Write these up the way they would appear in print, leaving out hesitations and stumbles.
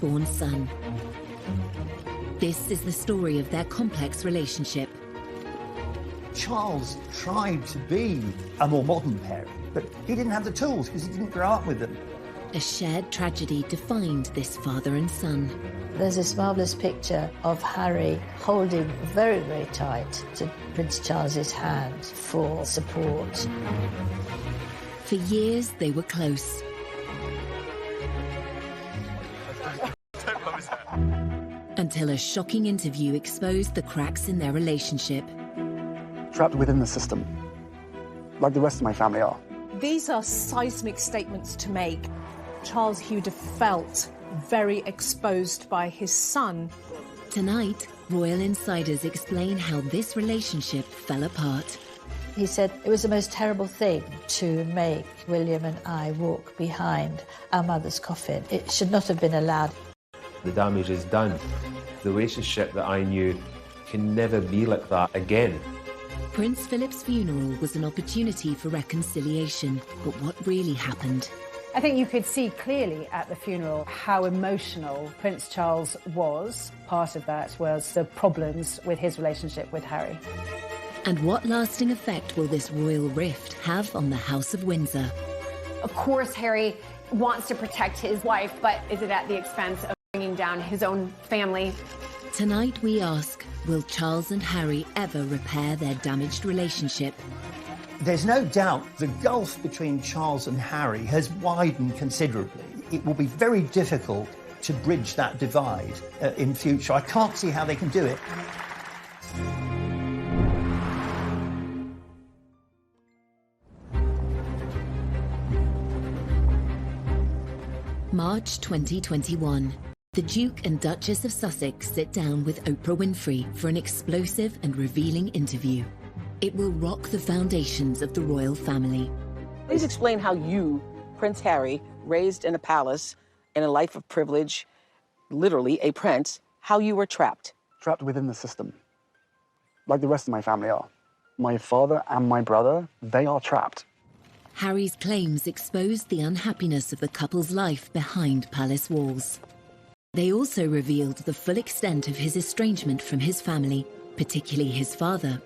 firstborn son. This is the story of their complex relationship. Charles tried to be a more modern parent, but he didn't have the tools because he didn't grow up with them. A shared tragedy defined this father and son. There's this marvellous picture of Harry holding very, very tight to Prince Charles's hand for support. For years, they were close. Until a shocking interview exposed the cracks in their relationship. Trapped within the system, like the rest of my family are. These are seismic statements to make. Charles Hughes felt very exposed by his son. Tonight, royal insiders explain how this relationship fell apart. He said it was the most terrible thing to make William and I walk behind our mother's coffin. It should not have been allowed. The damage is done. The relationship that I knew can never be like that again. Prince Philip's funeral was an opportunity for reconciliation, but what really happened? I think you could see clearly at the funeral how emotional Prince Charles was. Part of that was the problems with his relationship with Harry. And what lasting effect will this royal rift have on the House of Windsor? Of course, Harry wants to protect his wife, but is it at the expense of bringing down his own family? Tonight we ask, will Charles and Harry ever repair their damaged relationship? There's no doubt the gulf between Charles and Harry has widened considerably. It will be very difficult to bridge that divide in future. I can't see how they can do it. March 2021. The Duke and Duchess of Sussex sit down with Oprah Winfrey for an explosive and revealing interview. It will rock the foundations of the royal family. Please explain how you, Prince Harry, raised in a palace, in a life of privilege, literally a prince, how you were trapped. Trapped within the system, like the rest of my family are. My father and my brother, they are trapped. Harry's claims exposed the unhappiness of the couple's life behind palace walls. They also revealed the full extent of his estrangement from his family, particularly his father.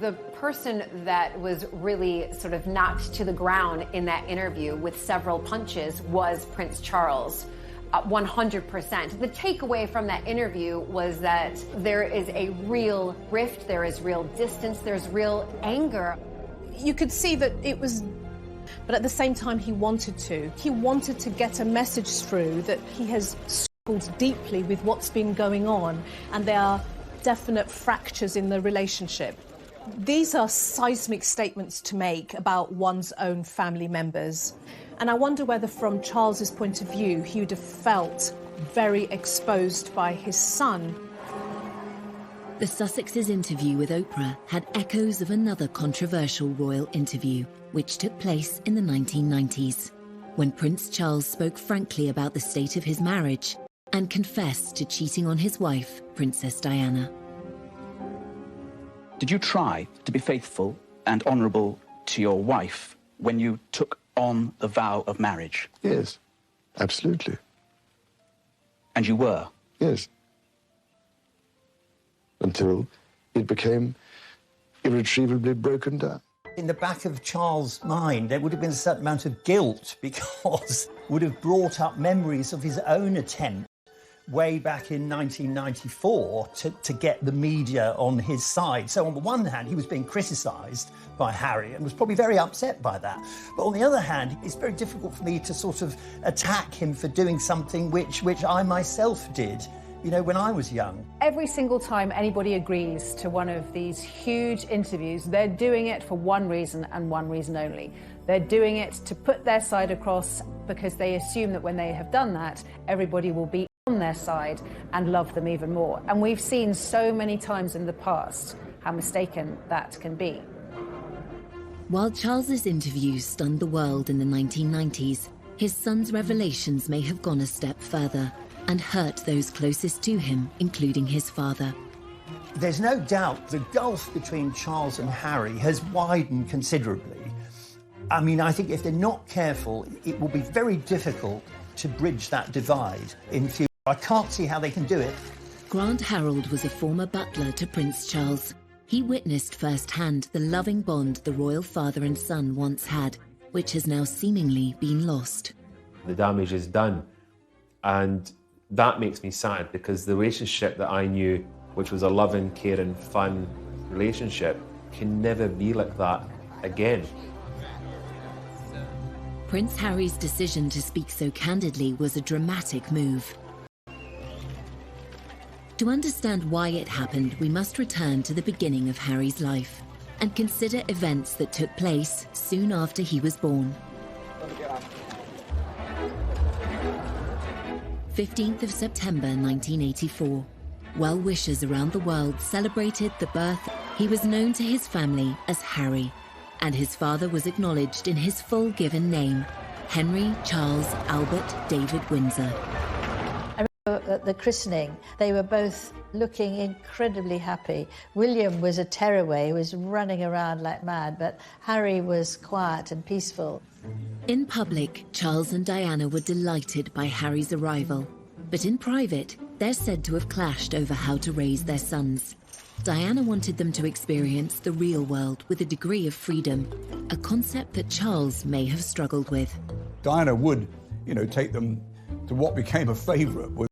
The person that was really sort of knocked to the ground in that interview with several punches was Prince Charles. 100%. The takeaway from that interview was that there is a real rift, there is real distance, there's real anger. You could see that it was, but at the same time he wanted to. He wanted to get a message through that he has struggled deeply with what's been going on, and there are definite fractures in the relationship. These are seismic statements to make about one's own family members. And I wonder whether, from Charles's point of view, he would have felt very exposed by his son. The Sussexes' interview with Oprah had echoes of another controversial royal interview, which took place in the 1990s, when Prince Charles spoke frankly about the state of his marriage and confessed to cheating on his wife, Princess Diana. Did you try to be faithful and honourable to your wife when you took on the vow of marriage? Yes, absolutely. And you were? Yes. Until it became irretrievably broken down. In the back of Charles' mind, there would have been a certain amount of guilt because it would have brought up memories of his own attempt way back in 1994 to get the media on his side. So on the one hand, he was being criticised by Harry and was probably very upset by that. But on the other hand, it's very difficult for me to sort of attack him for doing something which I myself did, you know, when I was young. Every single time anybody agrees to one of these huge interviews, they're doing it for one reason and one reason only. They're doing it to put their side across because they assume that when they have done that, everybody will be on their side and love them even more. And we've seen so many times in the past how mistaken that can be. While Charles's interviews stunned the world in the 1990s, his son's revelations may have gone a step further and hurt those closest to him, including his father. There's no doubt the gulf between Charles and Harry has widened considerably. I mean, I think if they're not careful, it will be very difficult to bridge that divide in future. I can't see how they can do it. Grant Harold was a former butler to Prince Charles. He witnessed firsthand the loving bond the royal father and son once had, which has now seemingly been lost. The damage is done, and that makes me sad, because the relationship that I knew, which was a loving, caring, fun relationship, can never be like that again. Prince Harry's decision to speak so candidly was a dramatic move. To understand why it happened, we must return to the beginning of Harry's life and consider events that took place soon after he was born. 15th of September 1984. Well-wishers around the world celebrated the birth. He was known to his family as Harry, and his father was acknowledged in his full given name, Henry Charles Albert David Windsor. At the christening, they were both looking incredibly happy. William was a tearaway, he was running around like mad, but Harry was quiet and peaceful. In public, Charles and Diana were delighted by Harry's arrival. But in private, they're said to have clashed over how to raise their sons. Diana wanted them to experience the real world with a degree of freedom, a concept that Charles may have struggled with. Diana would, take them to what became a favourite with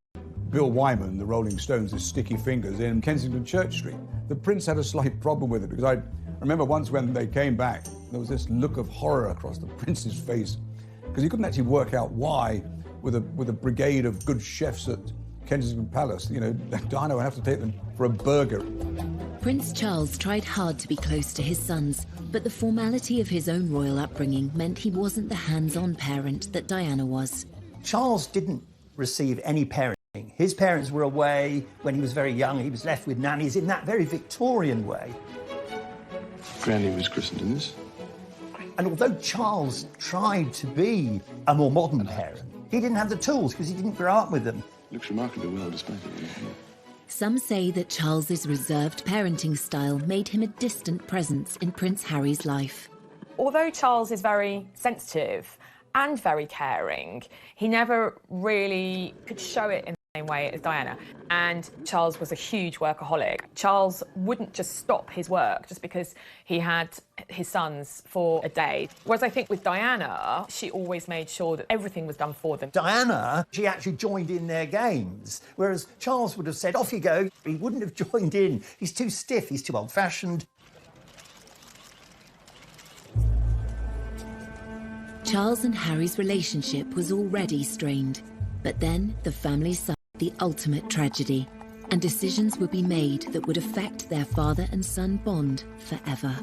Bill Wyman, the Rolling Stones' Sticky Fingers in Kensington Church Street. The Prince had a slight problem with it, because I remember once when they came back, there was this look of horror across the Prince's face, because he couldn't actually work out why, with a brigade of good chefs at Kensington Palace, Diana would have to take them for a burger. Prince Charles tried hard to be close to his sons, but the formality of his own royal upbringing meant he wasn't the hands-on parent that Diana was. Charles didn't receive any parenting. His parents were away when he was very young. He was left with nannies in that very Victorian way. Granny was christened in this. And although Charles tried to be a more modern parent, he didn't have the tools because he didn't grow up with them. Looks remarkably well despite it. Some say that Charles's reserved parenting style made him a distant presence in Prince Harry's life. Although Charles is very sensitive and very caring, he never really could show it in the same way as Diana. And Charles was a huge workaholic. Charles wouldn't just stop his work just because he had his sons for a day. Whereas I think with Diana, she always made sure that everything was done for them. Diana, she actually joined in their games, whereas Charles would have said, off you go. He wouldn't have joined in. He's too stiff, he's too old-fashioned. Charles and Harry's relationship was already strained, but then the family suffered the ultimate tragedy, and decisions would be made that would affect their father and son bond forever.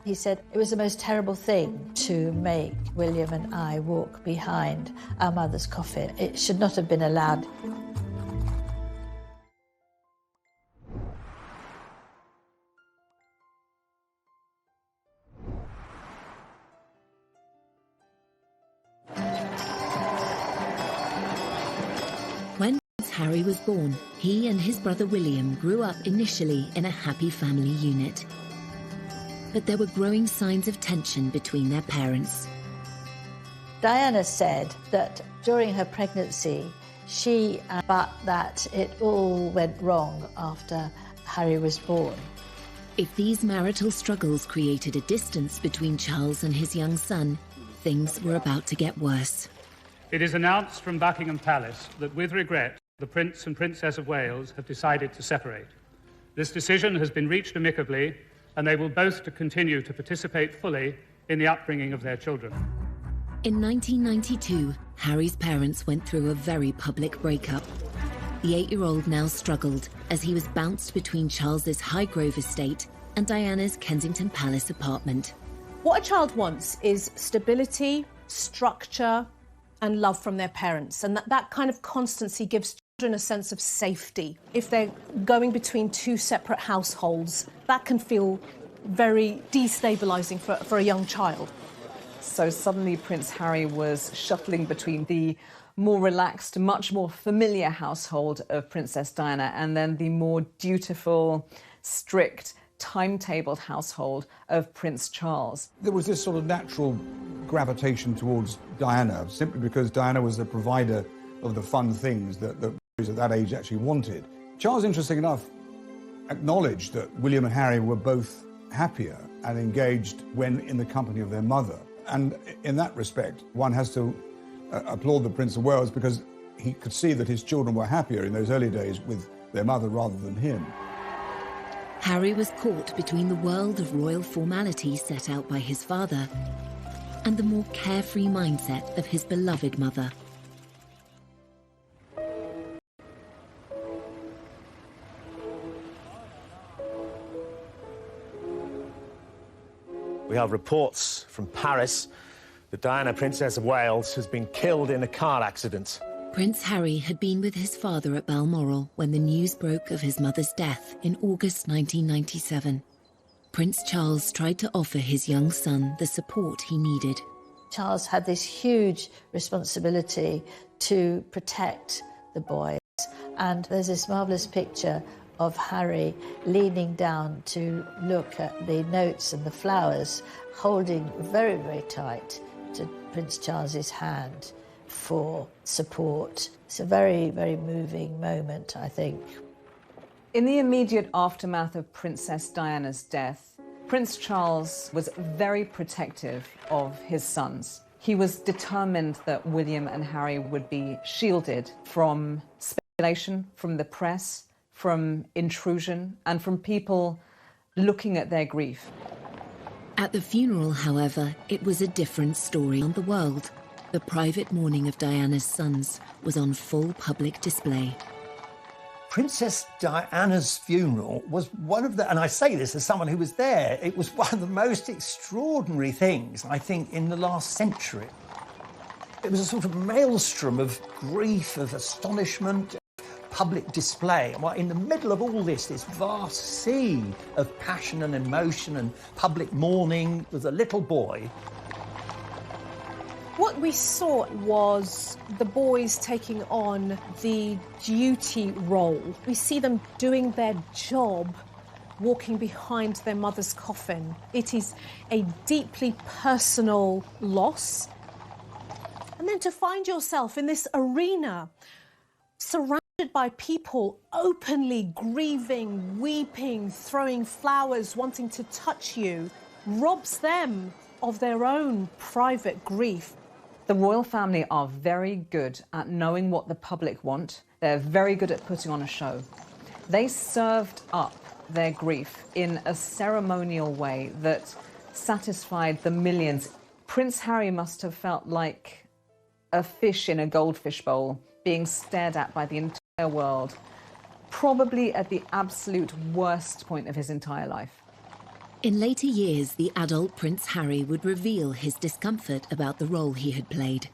He said it was the most terrible thing to make William and I walk behind our mother's coffin. It should not have been allowed. When Prince Harry was born, he and his brother William grew up initially in a happy family unit. But there were growing signs of tension between their parents. Diana said that during her pregnancy, but that it all went wrong after Harry was born. If these marital struggles created a distance between Charles and his young son, things were about to get worse. It is announced from Buckingham Palace that, with regret, the Prince and Princess of Wales have decided to separate. This decision has been reached amicably, and they will both continue to participate fully in the upbringing of their children. In 1992, Harry's parents went through a very public breakup. The 8-year-old now struggled as he was bounced between Charles's Highgrove estate and Diana's Kensington Palace apartment. What a child wants is stability, structure, and love from their parents, and that kind of constancy gives children a sense of safety. If they're going between two separate households, that can feel very destabilising for a young child. So suddenly Prince Harry was shuttling between the more relaxed, much more familiar household of Princess Diana and then the more dutiful, strict, timetabled household of Prince Charles. There was this sort of natural gravitation towards Diana, simply because Diana was the provider of the fun things that boys at that age actually wanted. Charles, interesting enough, acknowledged that William and Harry were both happier and engaged when in the company of their mother. And in that respect, one has to applaud the Prince of Wales, because he could see that his children were happier in those early days with their mother rather than him. Harry was caught between the world of royal formality set out by his father and the more carefree mindset of his beloved mother. We have reports from Paris that Diana, Princess of Wales, has been killed in a car accident. Prince Harry had been with his father at Balmoral when the news broke of his mother's death in August 1997. Prince Charles tried to offer his young son the support he needed. Charles had this huge responsibility to protect the boys, and there's this marvellous picture of Harry leaning down to look at the notes and the flowers, holding very, very tight to Prince Charles's hand for support. It's a very, very moving moment, I think. In the immediate aftermath of Princess Diana's death, Prince Charles was very protective of his sons. He was determined that William and Harry would be shielded from speculation, from the press, from intrusion, and from people looking at their grief. At the funeral, however, it was a different story on the world. The private mourning of Diana's sons was on full public display. Princess Diana's funeral was one of the, and I say this as someone who was there, it was one of the most extraordinary things, I think, in the last century. It was a sort of maelstrom of grief, of astonishment, public display. Well, in the middle of all this vast sea of passion and emotion and public mourning, was a little boy. What we saw was the boys taking on the duty role. We see them doing their job, walking behind their mother's coffin. It is a deeply personal loss. And then to find yourself in this arena, surrounded by people openly grieving, weeping, throwing flowers, wanting to touch you, robs them of their own private grief. The royal family are very good at knowing what the public want. They're very good at putting on a show. They served up their grief in a ceremonial way that satisfied the millions. Prince Harry must have felt like a fish in a goldfish bowl, being stared at by the entire world, probably at the absolute worst point of his entire life. In later years, the adult Prince Harry would reveal his discomfort about the role he had played.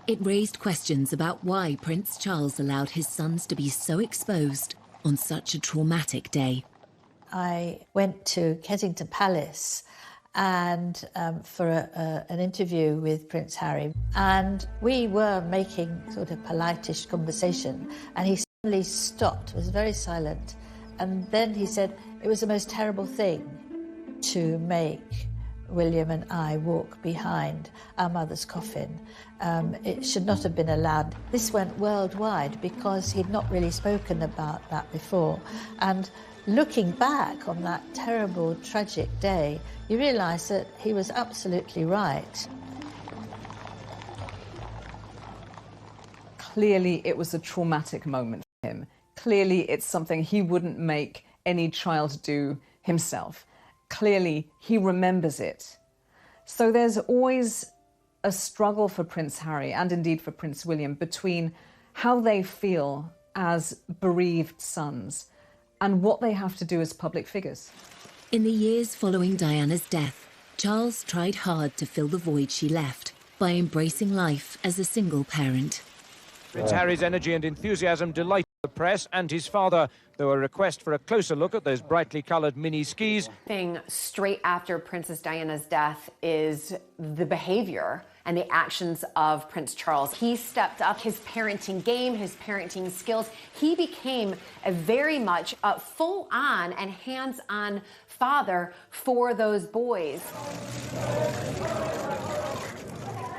It raised questions about why Prince Charles allowed his sons to be so exposed on such a traumatic day. I went to Kensington Palace and for an interview with Prince Harry, and we were making sort of polite-ish conversation, and he suddenly stopped, was very silent, and then he said, "It was the most terrible thing to make William and I walk behind our mother's coffin. It should not have been allowed." This went worldwide because he'd not really spoken about that before. And looking back on that terrible, tragic day, you realise that he was absolutely right. Clearly, it was a traumatic moment for him. Clearly, it's something he wouldn't make any child do himself. Clearly, he remembers it. So there's always a struggle for Prince Harry, and indeed for Prince William, between how they feel as bereaved sons and what they have to do as public figures. In the years following Diana's death, Charles tried hard to fill the void she left by embracing life as a single parent. Prince Harry's energy and enthusiasm delighted the press and his father, though a request for a closer look at those brightly coloured mini skis. Thing straight after Princess Diana's death is the behaviour and the actions of Prince Charles. He stepped up his parenting game, his parenting skills. He became a very much full-on and hands-on father for those boys.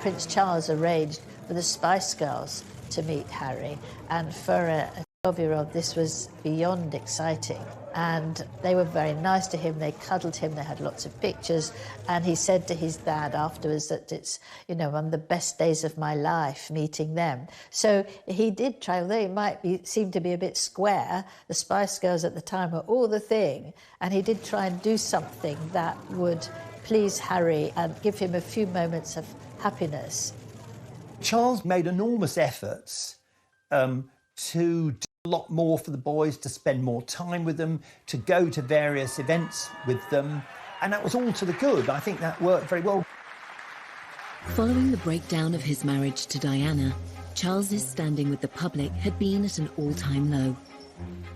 Prince Charles arranged for the Spice Girls to meet Harry, and for a 12-year-old this was beyond exciting. And they were very nice to him, they cuddled him, they had lots of pictures, and he said to his dad afterwards that it's, you know, one of the best days of my life meeting them. So he did try, although he might seem to be a bit square, the Spice Girls at the time were all the thing, and he did try and do something that would please Harry and give him a few moments of happiness. Charles made enormous efforts to do a lot more for the boys, to spend more time with them, to go to various events with them, and that was all to the good. I think that worked very well. Following the breakdown of his marriage to Diana, Charles's standing with the public had been at an all-time low.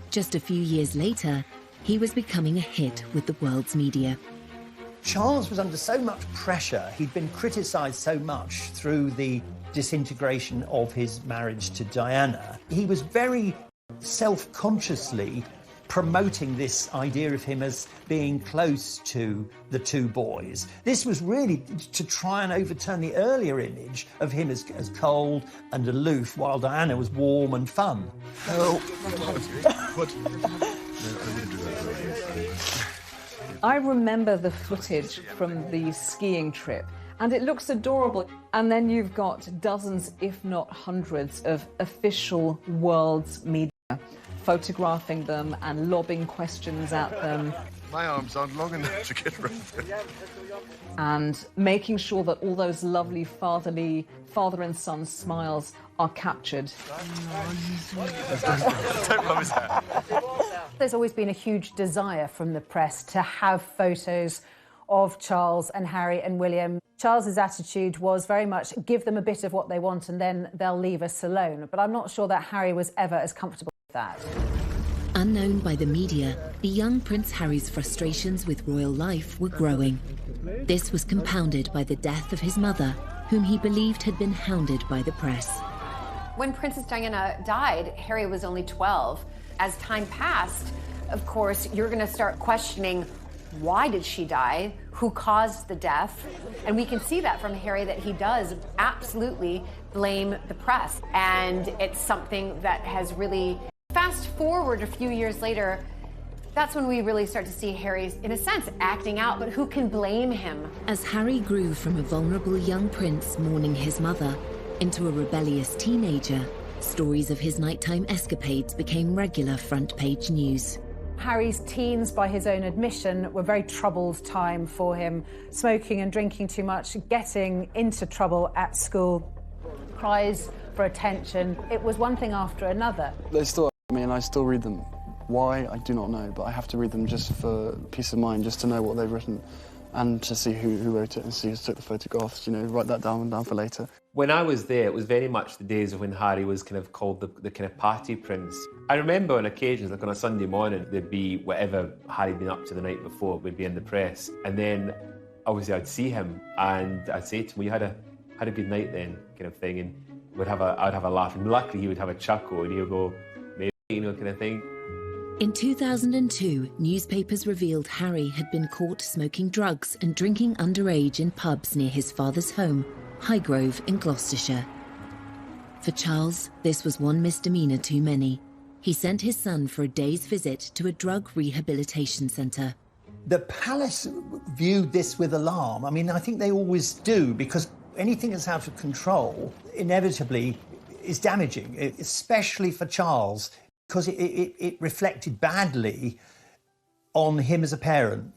Just a few years later, he was becoming a hit with the world's media. Charles was under so much pressure. He'd been criticised so much through the disintegration of his marriage to Diana. He was very self-consciously promoting this idea of him as being close to the two boys. This was really to try and overturn the earlier image of him as cold and aloof, while Diana was warm and fun. Oh. What? No, I wouldn't do that. I remember the footage from the skiing trip, and it looks adorable. And then you've got dozens, if not hundreds, of official world's media photographing them and lobbing questions at them. My arms aren't long enough to get around there. And making sure that all those lovely father and son smiles are captured. Don't promise that. There's always been a huge desire from the press to have photos of Charles and Harry and William. Charles's attitude was very much give them a bit of what they want and then they'll leave us alone. But I'm not sure that Harry was ever as comfortable with that. Unknown by the media, the young Prince Harry's frustrations with royal life were growing. This was compounded by the death of his mother, whom he believed had been hounded by the press. When Princess Diana died, Harry was only 12. As time passed, of course, you're going to start questioning, why did she die? Who caused the death? And we can see that from Harry, that he does absolutely blame the press. And it's something that has really, fast forward a few years later, that's when we really start to see Harry, in a sense, acting out, but who can blame him? As Harry grew from a vulnerable young prince mourning his mother into a rebellious teenager, stories of his nighttime escapades became regular front-page news. Harry's teens, by his own admission, were a very troubled time for him. Smoking and drinking too much, getting into trouble at school, cries for attention. It was one thing after another. They still me and I still read them. Why, I do not know, but I have to read them just for peace of mind, just to know what they've written and to see who wrote it and see who took the photographs, you know, write that down for later. When I was there, it was very much the days of when Harry was kind of called the kind of party prince. I remember on occasions, like on a Sunday morning, there'd be whatever Harry'd been up to the night before would be in the press. And then, obviously, I'd see him and I'd say to him, well, you had a good night then, kind of thing. And I'd have a laugh. And luckily, he would have a chuckle and he would go, maybe, you know, kind of thing. In 2002, newspapers revealed Harry had been caught smoking drugs and drinking underage in pubs near his father's home, Highgrove in Gloucestershire. For Charles, this was one misdemeanour too many. He sent his son for a day's visit to a drug rehabilitation centre. The palace viewed this with alarm. I mean, I think they always do, because anything that's out of control inevitably is damaging, especially for Charles, because it reflected badly on him as a parent.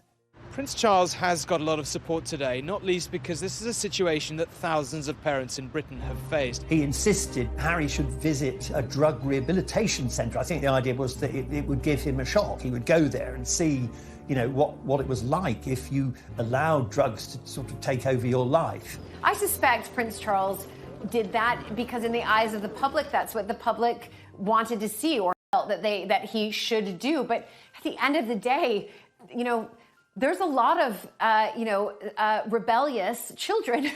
Prince Charles has got a lot of support today, not least because this is a situation that thousands of parents in Britain have faced. He insisted Harry should visit a drug rehabilitation centre. I think the idea was that it would give him a shock. He would go there and see, you know, what it was like if you allowed drugs to sort of take over your life. I suspect Prince Charles did that because in the eyes of the public, that's what the public wanted to see or felt that he should do. But at the end of the day, you know, there's a lot of, rebellious children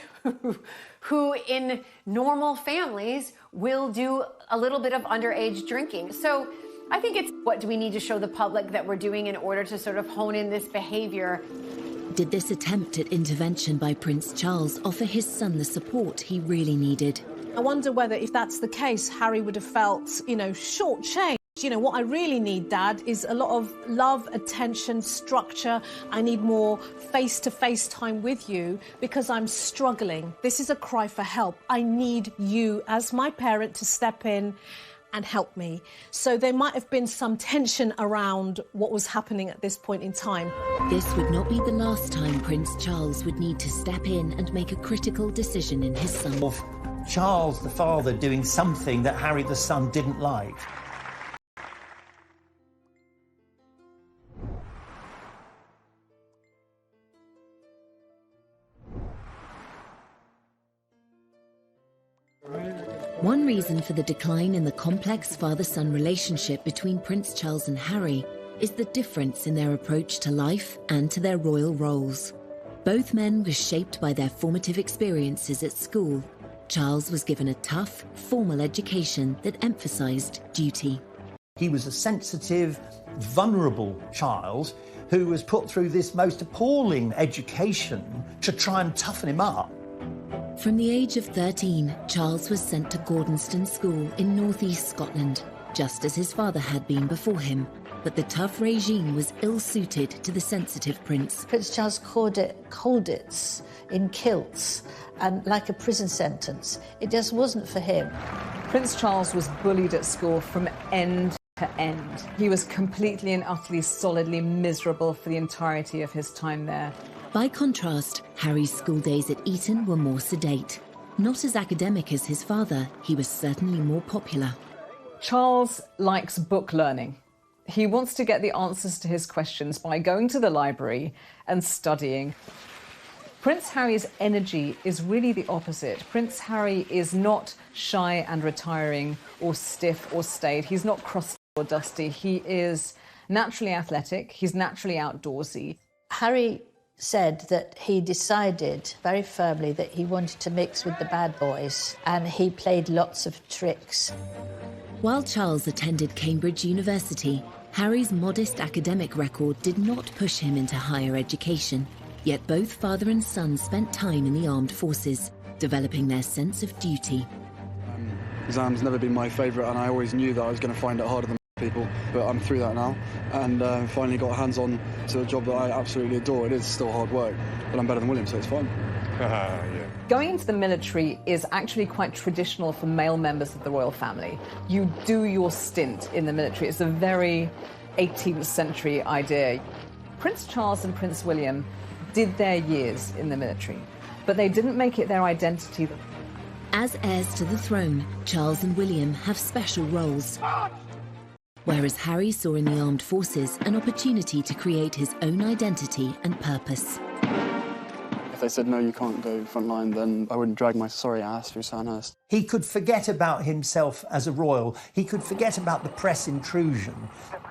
who in normal families will do a little bit of underage drinking. So I think it's what do we need to show the public that we're doing in order to sort of hone in this behavior. Did this attempt at intervention by Prince Charles offer his son the support he really needed? I wonder whether, if that's the case, Harry would have felt, shortchanged. What I really need, Dad, is a lot of love, attention, structure. I need more face-to-face time with you because I'm struggling. This is a cry for help. I need you as my parent to step in and help me. So there might have been some tension around what was happening at this point in time. This would not be the last time Prince Charles would need to step in and make a critical decision in his son. Of Charles, the father, doing something that Harry, the son, didn't like. One reason for the decline in the complex father-son relationship between Prince Charles and Harry is the difference in their approach to life and to their royal roles. Both men were shaped by their formative experiences at school. Charles was given a tough, formal education that emphasized duty. He was a sensitive, vulnerable child who was put through this most appalling education to try and toughen him up. From the age of 13, Charles was sent to Gordonston School in northeast Scotland, just as his father had been before him. But the tough regime was ill-suited to the sensitive prince. Prince Charles called it Colditz in kilts, and like a prison sentence. It just wasn't for him. Prince Charles was bullied at school from end to end. He was completely and utterly, solidly miserable for the entirety of his time there. By contrast, Harry's school days at Eton were more sedate. Not as academic as his father, he was certainly more popular. Charles likes book learning. He wants to get the answers to his questions by going to the library and studying. Prince Harry's energy is really the opposite. Prince Harry is not shy and retiring or stiff or staid. He's not crusty or dusty. He is naturally athletic. He's naturally outdoorsy. Harry said that he decided very firmly that he wanted to mix with the bad boys, and he played lots of tricks. While Charles attended Cambridge University, Harry's modest academic record did not push him into higher education. Yet both father and son spent time in the armed forces, developing their sense of duty. Exams never been my favourite, and I always knew that I was going to find it harder than people, but I'm through that now, and finally got hands-on to a job that I absolutely adore. It is still hard work, but I'm better than William, so it's fine. Yeah. Going into the military is actually quite traditional for male members of the royal family. You do your stint in the military. It's a very 18th century idea. Prince Charles and Prince William did their years in the military, but they didn't make it their identity. As heirs to the throne, Charles and William have special roles. Whereas Harry saw in the armed forces an opportunity to create his own identity and purpose. If they said, no, you can't go frontline, then I wouldn't drag my sorry ass through Sandhurst. He could forget about himself as a royal. He could forget about the press intrusion.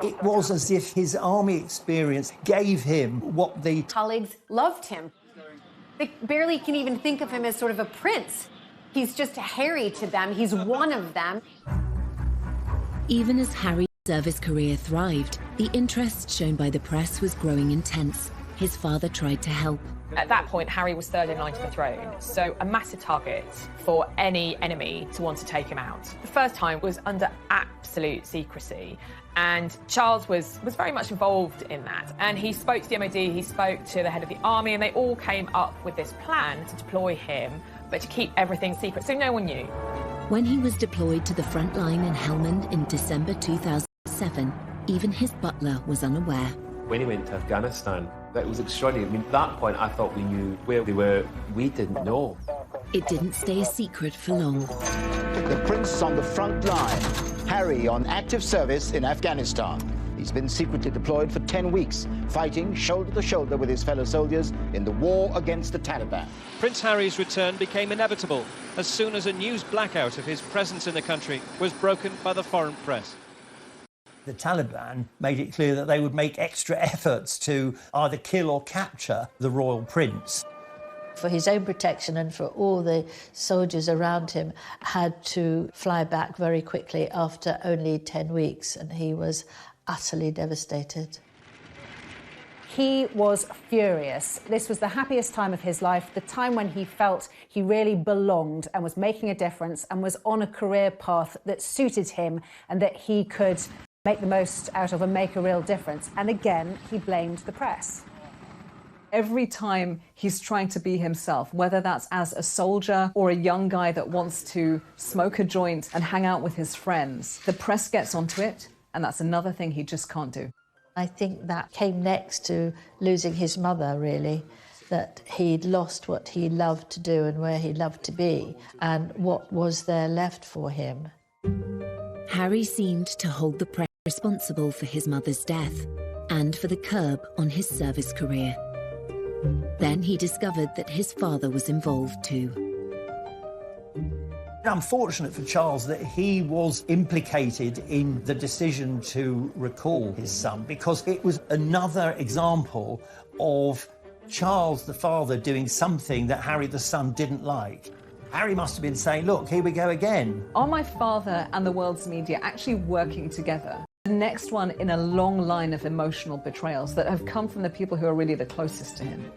It was as if his army experience gave him what the colleagues loved him. They barely can even think of him as sort of a prince. He's just Harry to them. He's one of them. Even as Harry's service career thrived, the interest shown by the press was growing intense. His father tried to help. At that point, Harry was third in line to the throne, so a massive target for any enemy to want to take him out. The first time was under absolute secrecy, and Charles was very much involved in that. And he spoke to the MOD, he spoke to the head of the army, and they all came up with this plan to deploy him, but to keep everything secret, so no one knew. When he was deployed to the front line in Helmand in December 2007, even his butler was unaware. When he went to Afghanistan, that was extraordinary. I mean, at that point, I thought we knew where they were. We didn't know. It didn't stay a secret for long. The prince on the front line, Harry on active service in Afghanistan. He's been secretly deployed for 10 weeks, fighting shoulder to shoulder with his fellow soldiers in the war against the Taliban. Prince Harry's return became inevitable as soon as a news blackout of his presence in the country was broken by the foreign press. The Taliban made it clear that they would make extra efforts to either kill or capture the royal prince. For his own protection and for all the soldiers around him, had to fly back very quickly after only 10 weeks, and he was utterly devastated. He was furious. This was the happiest time of his life, the time when he felt he really belonged and was making a difference and was on a career path that suited him and that he could make the most out of and make a real difference. And again, he blamed the press. Every time he's trying to be himself, whether that's as a soldier or a young guy that wants to smoke a joint and hang out with his friends, the press gets onto it, and that's another thing he just can't do. I think that came next to losing his mother, really, that he'd lost what he loved to do and where he loved to be, and what was there left for him. Harry seemed to hold the press responsible for his mother's death and for the curb on his service career. Then he discovered that his father was involved too. Unfortunate for Charles that he was implicated in the decision to recall his son, because it was another example of Charles the father doing something that Harry the son didn't like. Harry must have been saying, look, here we go again. Are my father and the world's media actually working together? The next one in a long line of emotional betrayals that have come from the people who are really the closest to him.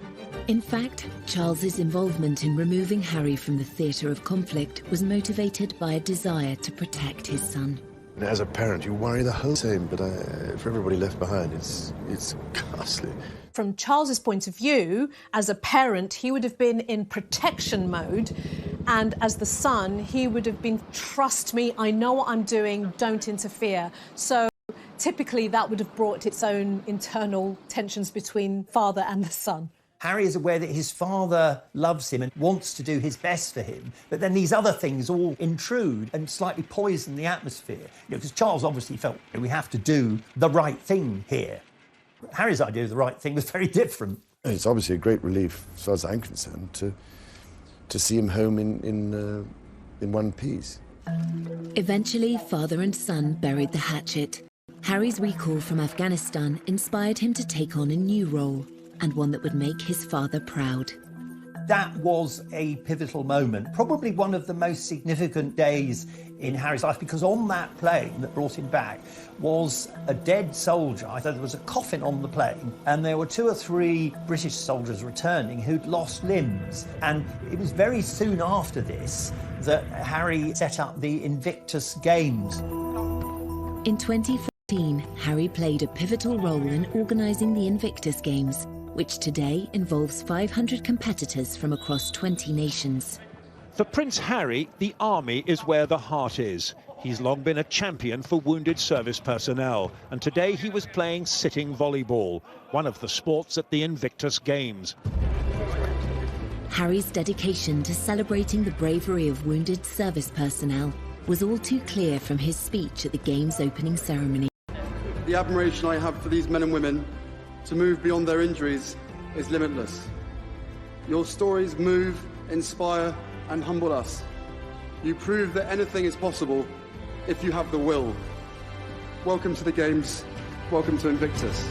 In fact, Charles's involvement in removing Harry from the theatre of conflict was motivated by a desire to protect his son. As a parent, you worry the whole time, but for everybody left behind, it's ghastly. From Charles's point of view, as a parent, he would have been in protection mode, and as the son, he would have been, trust me, I know what I'm doing, don't interfere. So typically that would have brought its own internal tensions between father and the son. Harry is aware that his father loves him and wants to do his best for him, but then these other things all intrude and slightly poison the atmosphere. Because Charles obviously felt we have to do the right thing here. Harry's idea of the right thing was very different. It's obviously a great relief, as far as I'm concerned, to see him home in one piece. Eventually, father and son buried the hatchet. Harry's recall from Afghanistan inspired him to take on a new role, and one that would make his father proud. That was a pivotal moment, probably one of the most significant days in Harry's life, because on that plane that brought him back was a dead soldier. I thought there was a coffin on the plane, and there were 2 or 3 British soldiers returning who'd lost limbs. And it was very soon after this that Harry set up the Invictus Games. In 2014, Harry played a pivotal role in organising the Invictus Games, which today involves 500 competitors from across 20 nations. For Prince Harry, the army is where the heart is. He's long been a champion for wounded service personnel, and today he was playing sitting volleyball, one of the sports at the Invictus Games. Harry's dedication to celebrating the bravery of wounded service personnel was all too clear from his speech at the Games opening ceremony. The admiration I have for these men and women to move beyond their injuries is limitless. Your stories move, inspire, and humble us. You prove that anything is possible if you have the will. Welcome to the Games. Welcome to Invictus.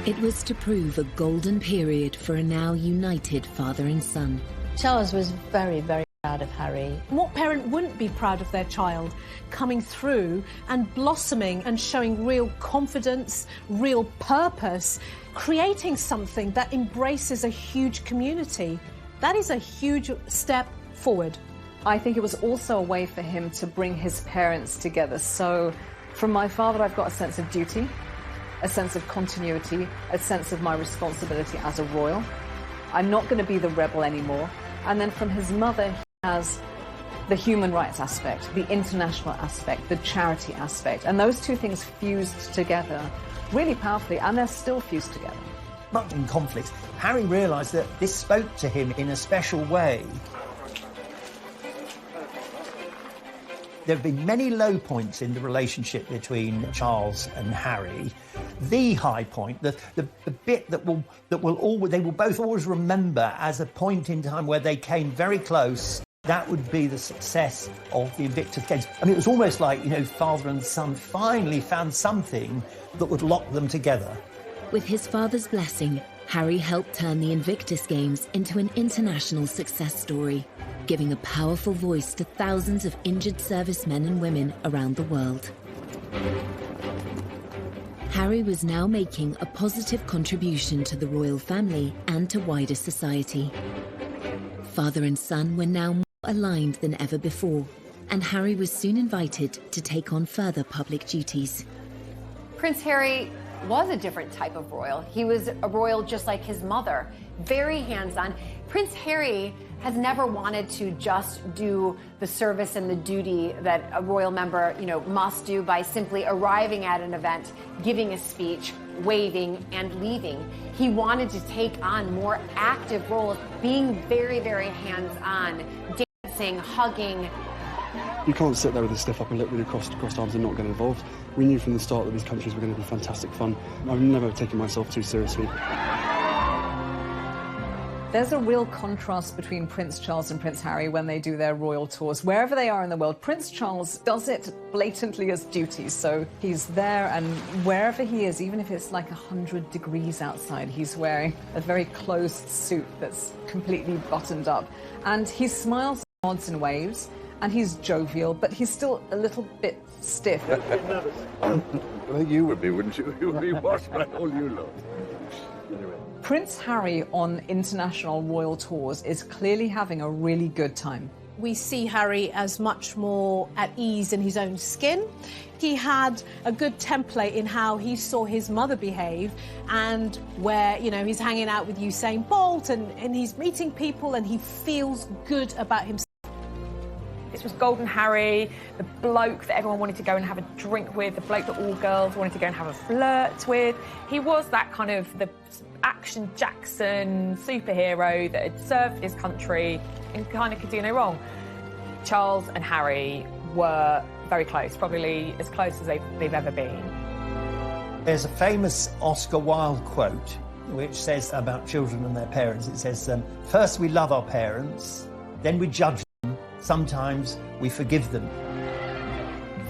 It was to prove a golden period for a now united father and son. Charles was very, very proud of Harry. What parent wouldn't be proud of their child coming through and blossoming and showing real confidence, real purpose, creating something that embraces a huge community? That is a huge step forward. I think it was also a way for him to bring his parents together. So from my father, I've got a sense of duty, a sense of continuity, a sense of my responsibility as a royal. I'm not going to be the rebel anymore. And then from his mother, he has the human rights aspect, the international aspect, the charity aspect. And those two things fused together really powerfully, and they're still fused together. Much in conflicts, Harry realised that this spoke to him in a special way. There have been many low points in the relationship between Charles and Harry. The high point, the bit they will both always remember as a point in time where they came very close. That would be the success of the Invictus Games. I mean, it was almost like, father and son finally found something that would lock them together. With his father's blessing, Harry helped turn the Invictus Games into an international success story, giving a powerful voice to thousands of injured servicemen and women around the world. Harry was now making a positive contribution to the royal family and to wider society. Father and son were now more aligned than ever before, and Harry was soon invited to take on further public duties. Prince Harry was a different type of royal. He was a royal just like his mother, very hands-on. Prince Harry has never wanted to just do the service and the duty that a royal member, must do by simply arriving at an event, giving a speech, waving, and leaving. He wanted to take on more active roles, being very, very hands-on, dancing, hugging. You can't sit there with a stiff upper lip with your crossed arms and not get involved. We knew from the start that these countries were going to be fantastic fun. I've never taken myself too seriously. There's a real contrast between Prince Charles and Prince Harry when they do their royal tours. Wherever they are in the world, Prince Charles does it blatantly as duty. So he's there, and wherever he is, even if it's like 100 degrees outside, he's wearing a very closed suit that's completely buttoned up. And he smiles, nods and waves, and he's jovial, but he's still a little bit stiff. Well, you would be, wouldn't you? You would be watched by all you lot. Anyway. Prince Harry on international royal tours is clearly having a really good time. We see Harry as much more at ease in his own skin. He had a good template in how he saw his mother behave, and where, he's hanging out with Usain Bolt and he's meeting people and he feels good about himself. This was Golden Harry, the bloke that everyone wanted to go and have a drink with, the bloke that all girls wanted to go and have a flirt with. He was that kind of the action Jackson superhero that had served his country and kind of could do no wrong. Charles and Harry were very close, probably as close as they've ever been. There's a famous Oscar Wilde quote which says about children and their parents. It says, first we love our parents, then we judge them, sometimes we forgive them.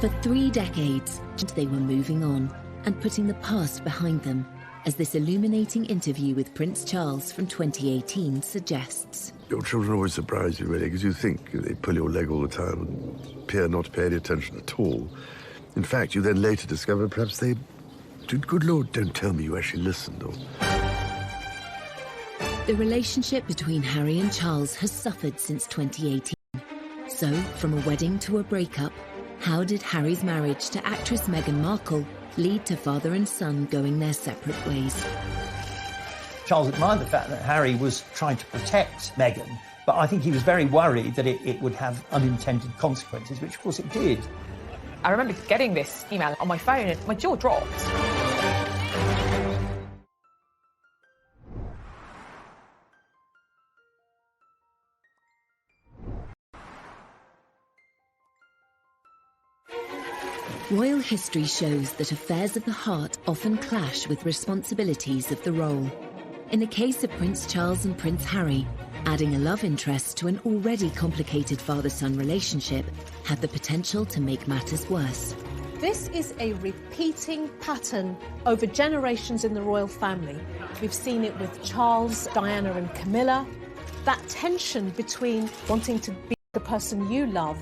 For 3 decades, they were moving on and putting the past behind them, as this illuminating interview with Prince Charles from 2018 suggests. Your children always surprise you, really, because you think they pull your leg all the time and appear not to pay any attention at all. In fact, you then later discover perhaps they did, good Lord, don't tell me you actually listened. Or... The relationship between Harry and Charles has suffered since 2018. So, from a wedding to a breakup, how did Harry's marriage to actress Meghan Markle lead to father and son going their separate ways? Charles admired the fact that Harry was trying to protect Meghan, but I think he was very worried that it would have unintended consequences, which of course it did. I remember getting this email on my phone and my jaw dropped. Royal history shows that affairs of the heart often clash with responsibilities of the role. In the case of Prince Charles and Prince Harry, adding a love interest to an already complicated father-son relationship had the potential to make matters worse. This is a repeating pattern over generations in the royal family. We've seen it with Charles, Diana and Camilla. That tension between wanting to be the person you love,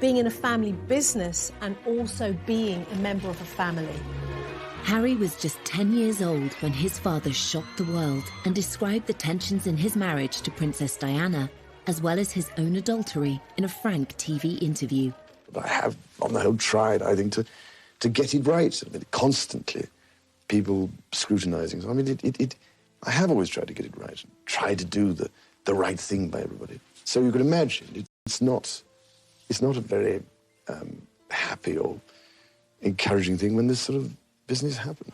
being in a family business and also being a member of a family. Harry was just 10 years old when his father shocked the world and described the tensions in his marriage to Princess Diana, as well as his own adultery, in a frank TV interview. I have, on the whole, tried, I think, to get it right. I mean, constantly, people scrutinising. So, I mean, I have always tried to get it right, and try to do the right thing by everybody. So you can imagine, it's not a very happy or encouraging thing when this sort of business happened.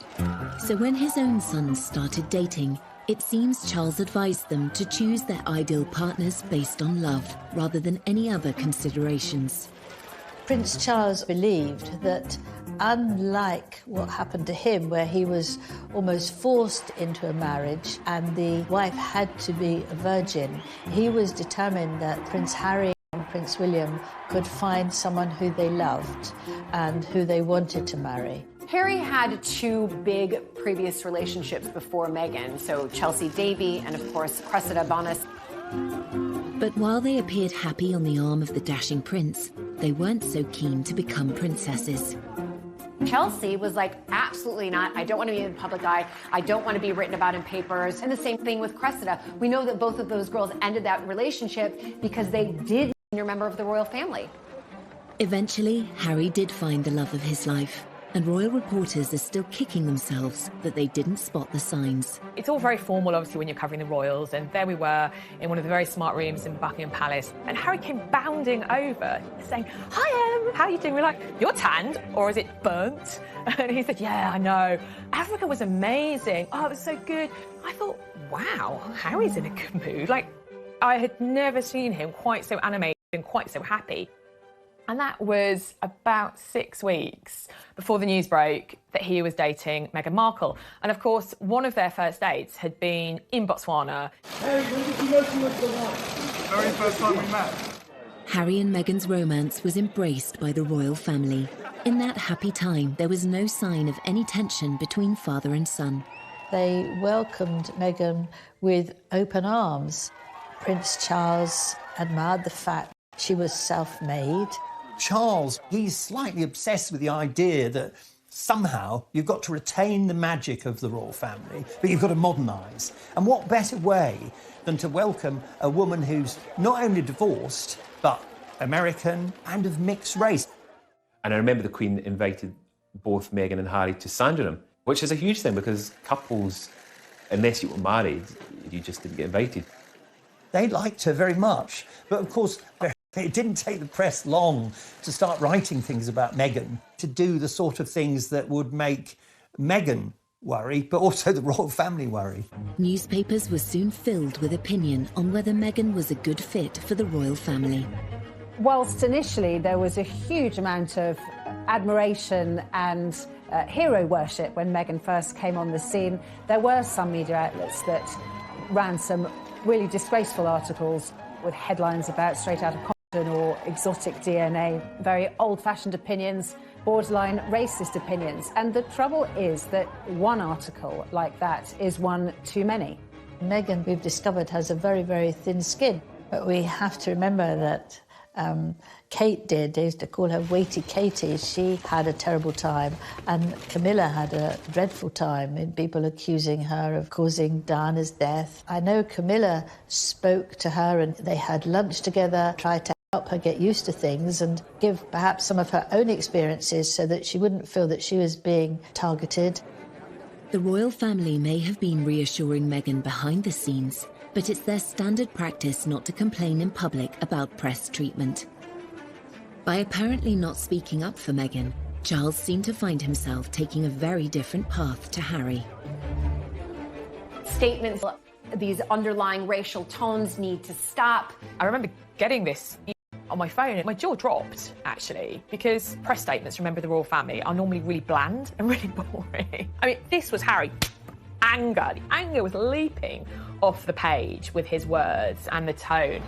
So when his own sons started dating, it seems Charles advised them to choose their ideal partners based on love, rather than any other considerations. Prince Charles believed that, unlike what happened to him, where he was almost forced into a marriage and the wife had to be a virgin, he was determined that Prince Harry Prince William could find someone who they loved and who they wanted to marry. Harry had two big previous relationships before Meghan, so Chelsea Davy and, of course, Cressida Bonas. But while they appeared happy on the arm of the dashing prince, they weren't so keen to become princesses. Chelsea was like, absolutely not. I don't want to be in the public eye. I don't want to be written about in papers. And the same thing with Cressida. We know that both of those girls ended that relationship because they did a member of the royal family. Eventually, Harry did find the love of his life, and royal reporters are still kicking themselves that they didn't spot the signs. It's all very formal, obviously, when you're covering the royals, and there we were in one of the very smart rooms in Buckingham Palace, and Harry came bounding over, saying, "Hi, Em, how are you doing?" We're like, "You're tanned, or is it burnt?" And he said, "Yeah, I know. Africa was amazing. Oh, it was so good." I thought, wow, Harry's in a good mood. Like, I had never seen him quite so animated and quite so happy. And that was about 6 weeks before the news broke that he was dating Meghan Markle. And of course, one of their first dates had been in Botswana. Hey, when did you know she was the one? Very first time we met. Harry and Meghan's romance was embraced by the royal family. In that happy time, there was no sign of any tension between father and son. They welcomed Meghan with open arms. Prince Charles admired the fact she was self-made. Charles, he's slightly obsessed with the idea that somehow you've got to retain the magic of the royal family, but you've got to modernise. And what better way than to welcome a woman who's not only divorced, but American and of mixed race. And I remember the Queen invited both Meghan and Harry to Sandringham, which is a huge thing because couples, unless you were married, you just didn't get invited. They liked her very much, but of course, it didn't take the press long to start writing things about Meghan, to do the sort of things that would make Meghan worry, but also the royal family worry. Newspapers were soon filled with opinion on whether Meghan was a good fit for the royal family. Whilst initially there was a huge amount of admiration and hero worship when Meghan first came on the scene, there were some media outlets that ran some really disgraceful articles with headlines about Straight Outta Compton or exotic DNA, very old-fashioned opinions, borderline racist opinions. And the trouble is that one article like that is one too many. Meghan, we've discovered, has a very, very thin skin. But we have to remember that Kate did. They used to call her Weighty Katie. She had a terrible time. And Camilla had a dreadful time in people accusing her of causing Diana's death. I know Camilla spoke to her and they had lunch together, tried to help her get used to things and give perhaps some of her own experiences so that she wouldn't feel that she was being targeted. The royal family may have been reassuring Meghan behind the scenes, but it's their standard practice not to complain in public about press treatment. By apparently not speaking up for Meghan, Charles seemed to find himself taking a very different path to Harry. Statements, these underlying racial tones need to stop. I remember getting this on my phone and my jaw dropped, actually, because press statements from members of the royal family are normally really bland and really boring. I mean, this was Harry. Anger. The anger was leaping off the page with his words and the tone.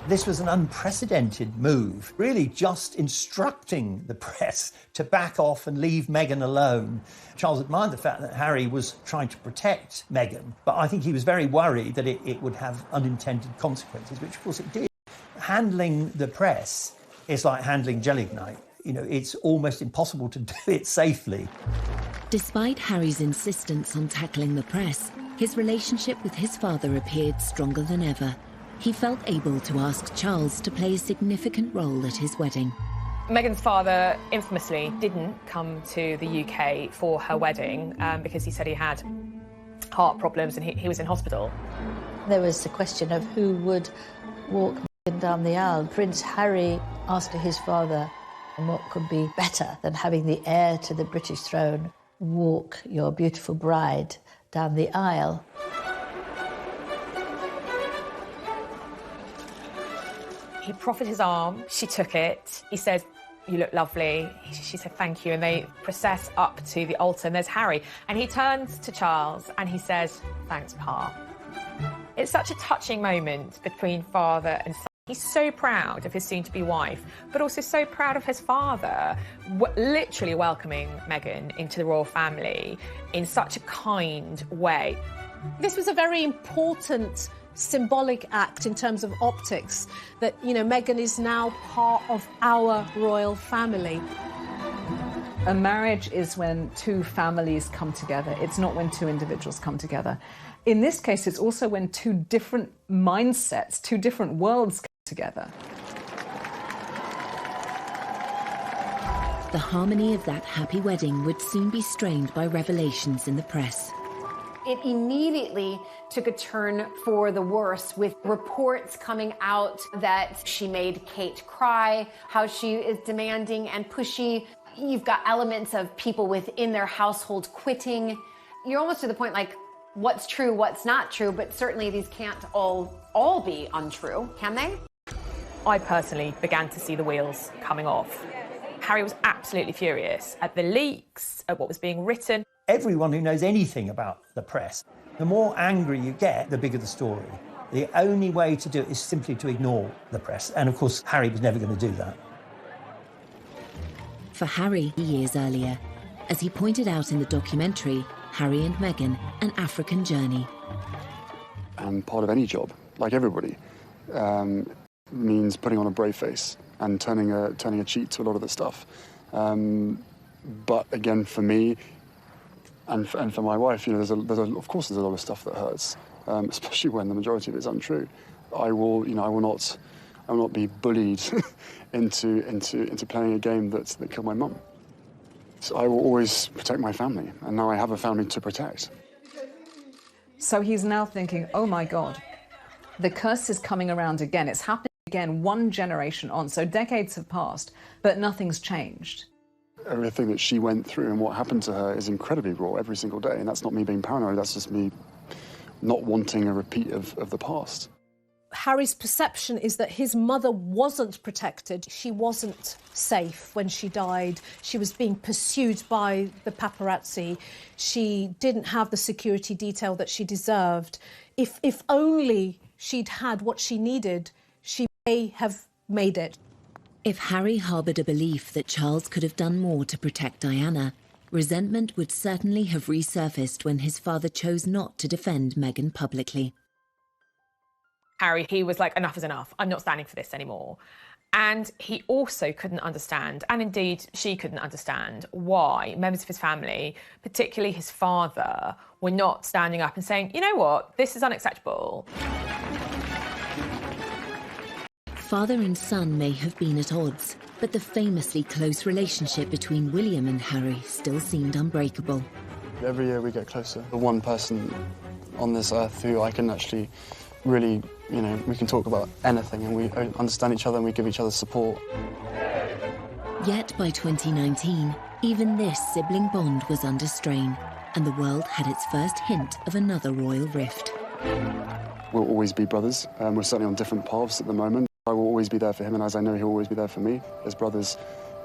This was an unprecedented move, really just instructing the press to back off and leave Meghan alone. Charles admired the fact that Harry was trying to protect Meghan, but I think he was very worried that it would have unintended consequences, which of course it did. Handling the press is like handling gelignite. You know, it's almost impossible to do it safely. Despite Harry's insistence on tackling the press, his relationship with his father appeared stronger than ever. He felt able to ask Charles to play a significant role at his wedding. Meghan's father infamously didn't come to the UK for her wedding because he said he had heart problems and he was in hospital. There was the question of who would walk Meghan down the aisle. Prince Harry asked his father, and what could be better than having the heir to the British throne walk your beautiful bride down the aisle? He proffered his arm, she took it. He said, "You look lovely." She said, "Thank you." And they process up to the altar and there's Harry. And he turns to Charles and he says, "Thanks, Pa." It's such a touching moment between father and son. He's so proud of his soon-to-be wife, but also so proud of his father, literally welcoming Meghan into the royal family in such a kind way. This was a very important symbolic act in terms of optics, that, you know, Meghan is now part of our royal family. A marriage is when two families come together. It's not when two individuals come together. In this case, it's also when two different mindsets, two different worlds come together. The harmony of that happy wedding would soon be strained by revelations in the press. It immediately took a turn for the worse, with reports coming out that she made Kate cry, how she is demanding and pushy. You've got elements of people within their household quitting. You're almost to the point like, what's true, what's not true, but certainly these can't all be untrue, can they? I personally began to see the wheels coming off. Harry was absolutely furious at the leaks, at what was being written. Everyone who knows anything about the press, the more angry you get, the bigger the story. The only way to do it is simply to ignore the press. And of course, Harry was never going to do that. For Harry, years earlier, as he pointed out in the documentary, Harry and Meghan, An African Journey. And part of any job, like everybody, means putting on a brave face and turning a cheek to a lot of the stuff. But again, for me and for my wife, you know, of course there's a lot of stuff that hurts, especially when the majority of it is untrue. I will not be bullied into playing a game that killed my mum. So I will always protect my family, and now I have a family to protect. So he's now thinking, oh my God, the curse is coming around again. It's happening again, one generation on. So decades have passed, but nothing's changed. Everything that she went through and what happened to her is incredibly raw every single day. And that's not me being paranoid, that's just me not wanting a repeat of the past. Harry's perception is that his mother wasn't protected. She wasn't safe when she died. She was being pursued by the paparazzi. She didn't have the security detail that she deserved. If only she'd had what she needed, she may have made it. If Harry harboured a belief that Charles could have done more to protect Diana, resentment would certainly have resurfaced when his father chose not to defend Meghan publicly. Harry, he was like, enough is enough. I'm not standing for this anymore. And he also couldn't understand, and indeed she couldn't understand, why members of his family, particularly his father, were not standing up and saying, you know what, this is unacceptable. Father and son may have been at odds, but the famously close relationship between William and Harry still seemed unbreakable. Every year we get closer. The one person on this earth who I can actually really, you know, we can talk about anything and we understand each other and we give each other support. Yet by 2019, even this sibling bond was under strain, and the world had its first hint of another royal rift. We'll always be brothers. We're certainly on different paths at the moment. I will always be there for him, and as I know he'll always be there for me. As brothers,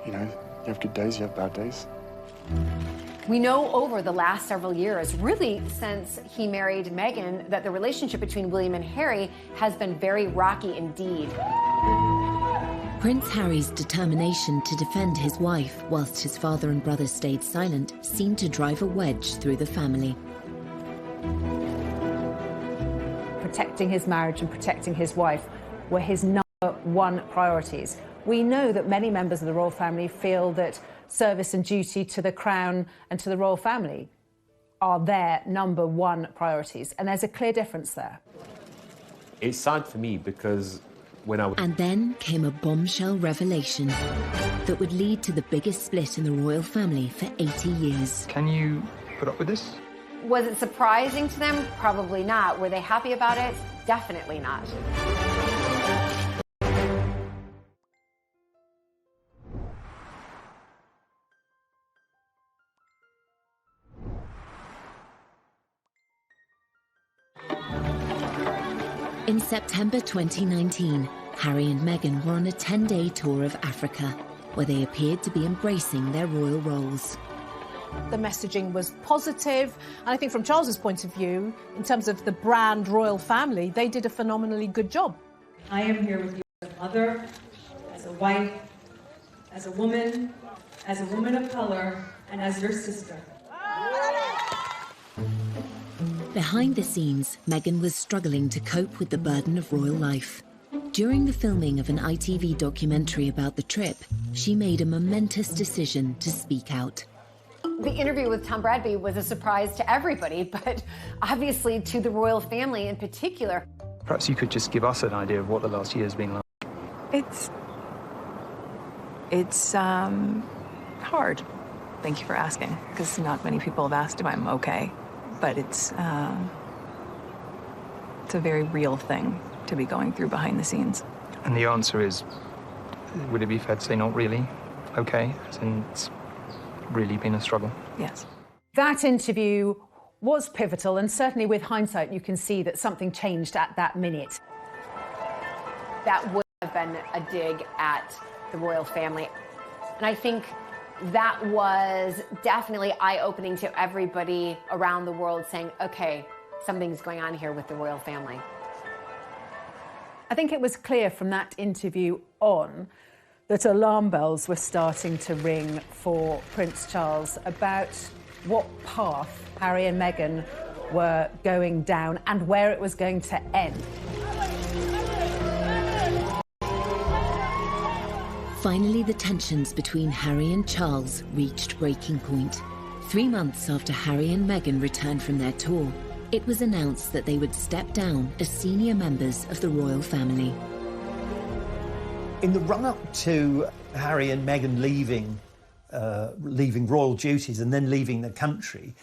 you know, you have good days, you have bad days. We know over the last several years, really since he married Meghan, that the relationship between William and Harry has been very rocky indeed. Prince Harry's determination to defend his wife whilst his father and brother stayed silent seemed to drive a wedge through the family. Protecting his marriage and protecting his wife were his number one priorities. We know that many members of the royal family feel that service and duty to the crown and to the royal family are their number one priorities, and there's a clear difference there. It's sad for me because when I was... And then came a bombshell revelation that would lead to the biggest split in the royal family for 80 years. Can you put up with this? Was it surprising to them? Probably not. Were they happy about it? Definitely not. In September 2019, Harry and Meghan were on a 10-day tour of Africa, where they appeared to be embracing their royal roles. The messaging was positive, and I think from Charles's point of view, in terms of the brand royal family, they did a phenomenally good job. I am here with you. As a mother, as a wife, as a woman of color, and as your sister. Behind the scenes, Meghan was struggling to cope with the burden of royal life. During the filming of an ITV documentary about the trip, she made a momentous decision to speak out. The interview with Tom Bradby was a surprise to everybody, but obviously to the royal family in particular. Perhaps you could just give us an idea of what the last year has been like. It's hard. Thank you for asking, because not many people have asked if I'm okay. But it's a very real thing to be going through behind the scenes. And the answer is, would it be fair to say not really okay? As in, it's really been a struggle? Yes. That interview was pivotal, and certainly with hindsight, you can see that something changed at that minute. That would have been a dig at the royal family. And I think that was definitely eye-opening to everybody around the world, saying, okay, something's going on here with the royal family. I think it was clear from that interview on that alarm bells were starting to ring for Prince Charles about what path Harry and Meghan were going down and where it was going to end. Finally, the tensions between Harry and Charles reached breaking point. 3 months after Harry and Meghan returned from their tour, it was announced that they would step down as senior members of the royal family. In the run-up to Harry and Meghan leaving royal duties and then leaving the country,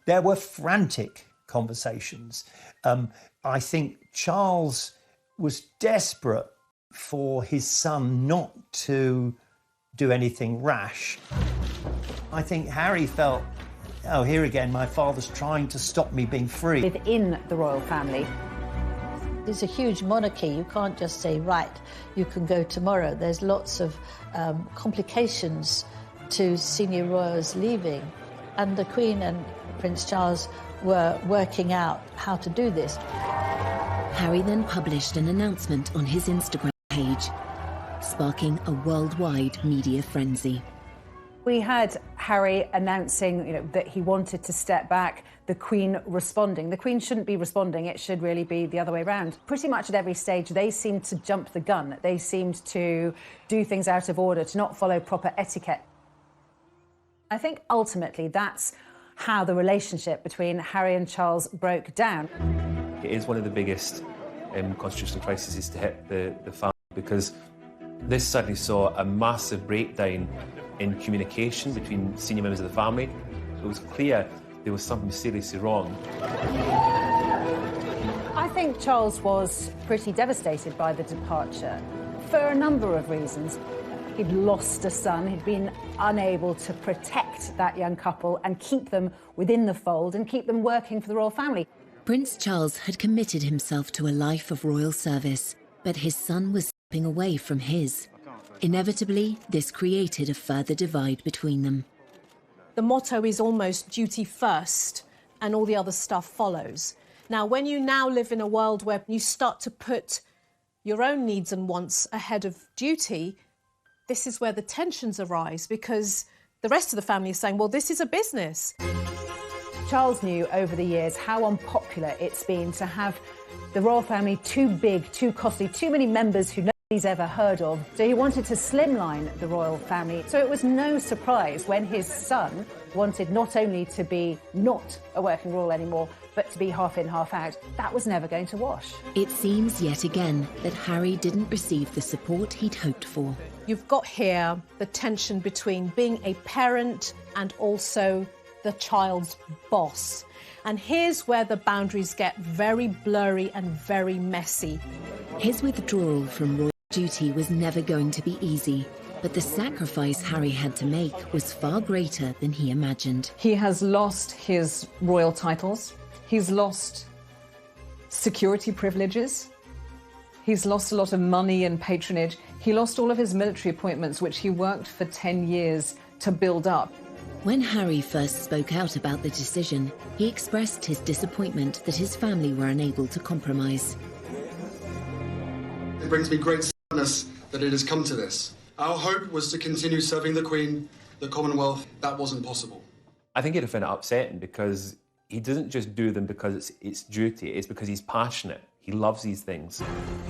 there were frantic conversations. I think Charles was desperate for his son not to do anything rash. I think Harry felt, oh, here again, my father's trying to stop me being free. Within the royal family. It's a huge monarchy. You can't just say, right, you can go tomorrow. There's lots of complications to senior royals leaving. And the Queen and Prince Charles were working out how to do this. Harry then published an announcement on his Instagram page, sparking a worldwide media frenzy. We had Harry announcing, that he wanted to step back, the Queen responding. The Queen shouldn't be responding, it should really be the other way around. Pretty much at every stage, they seemed to jump the gun. They seemed to do things out of order, to not follow proper etiquette. I think ultimately that's how the relationship between Harry and Charles broke down. It is one of the biggest constitutional crises to hit the family, because this suddenly saw a massive breakdown in communication between senior members of the family. It was clear there was something seriously wrong. I think Charles was pretty devastated by the departure for a number of reasons. He'd lost a son, he'd been unable to protect that young couple and keep them within the fold and keep them working for the royal family. Prince Charles had committed himself to a life of royal service, but his son was stepping away from his. Inevitably, this created a further divide between them. The motto is almost duty first and all the other stuff follows. Now, when you now live in a world where you start to put your own needs and wants ahead of duty, this is where the tensions arise, because the rest of the family is saying, well, this is a business. Charles knew over the years how unpopular it's been to have the royal family too big, too costly, too many members who nobody's ever heard of. So he wanted to slimline the royal family. So it was no surprise when his son wanted not only to be not a working royal anymore, but to be half in, half out. That was never going to wash. It seems yet again that Harry didn't receive the support he'd hoped for. You've got here the tension between being a parent and also the child's boss. And here's where the boundaries get very blurry and very messy. His withdrawal from royal duty was never going to be easy, but the sacrifice Harry had to make was far greater than he imagined. He has lost his royal titles. He's lost security privileges. He's lost a lot of money and patronage. He lost all of his military appointments, which he worked for 10 years to build up. When Harry first spoke out about the decision, he expressed his disappointment that his family were unable to compromise. It brings me great that it has come to this. Our hope was to continue serving the Queen, the Commonwealth. That wasn't possible. I think he'd find it upsetting because he doesn't just do them because it's duty, it's because he's passionate. He loves these things.